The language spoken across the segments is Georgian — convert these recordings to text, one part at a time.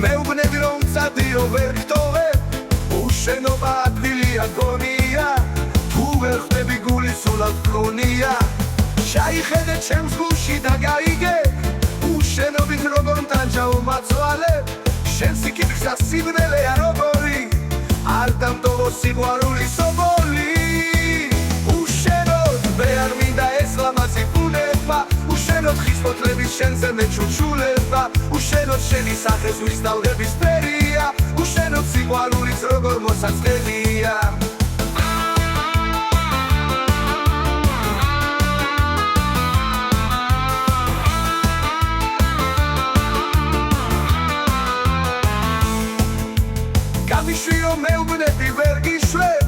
მეუბნები რომ წადიო ვერ გტოვებ უშენობა ადვილია გონია თუ ვერ ხდები გული სულად გქონია ჩაიხედე ჩემს გულში და გაიგე უშენობით როგორ მტანჯაო მაწვალებ შენ სიკითხვა სიბნელეა როგორი არ დამტოვო სიყვარული სობოლი უშენოდ მე არ მინდა ეს ლამაზი ბუნება უშენოდ ხის ფოთლების შენზე მეჩუჩულება უშენოდ შენი სახე ზღვის ტალღების ფერია უშენოდ სიყვარულიც როგორ მოსაწყენია გამიშვიო მეუბნები ვერ გიშვებ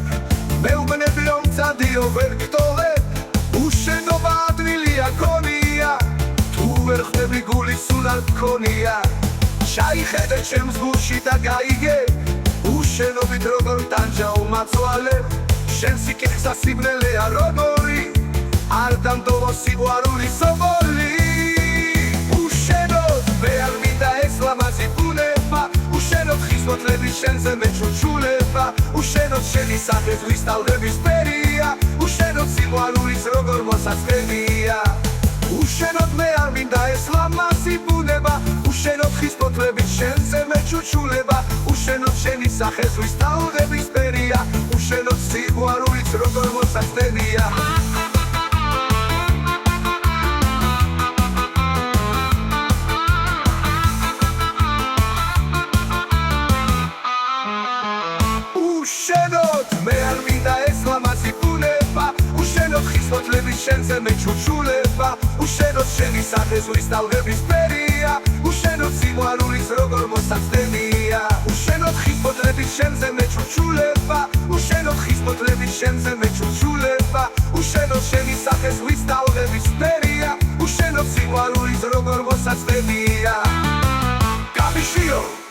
მეუბნები რომ წადიო ვერ გტოვებ უშენობა ადვილია გონია თუ ვერ ხდები გული სულად გქონია ჩაიხედე ჩემს გულში და გაიგე უშენობით როგორ ტანჯაო მაწვალებ შენ სიკითხვა სიბნელეა როგორი არ დამტოვო სიყვარული სობოლი უშენოდ მე არ მინდა ეს ლამაზი ბუნება უშენოდ ხის ფოთლების შენზე მეჩუჩულება უშენოდ შენი სახე ზღვის ტალღების ფერია უშენოდ სიყვარულიც როგორ მოსაწყენია უშენოდ მე არ მინდა ეს ლამაზი ბუნება უშენოდ ხის ფოთლების შენზე მეჩუჩულება უშენოდ შენი სახე ზღვის ტალღების ფერია უშენოდ სიყვარულიც როგორ მოსაწყენია უშენოდ მე არ მინდა ეს ლამაზი ბუნება უშენოდ ხის ფოთლების შენზე მეჩუჩულება უშენოდ შენი სახე ზღვის ტალღების ფერია უშენოდ სიყვარულიც როგორ მოსაწყენია უშენოდ ხის ფოთლების შენზე მეჩუჩულება უშენოდ ხის ფოთლების შენზე მეჩუჩულება უშენოდ შენი სახე ზღვის ტალღების ფერია უშენოდ სიყვარულიც როგორ მოსაწყენია გამიშვიო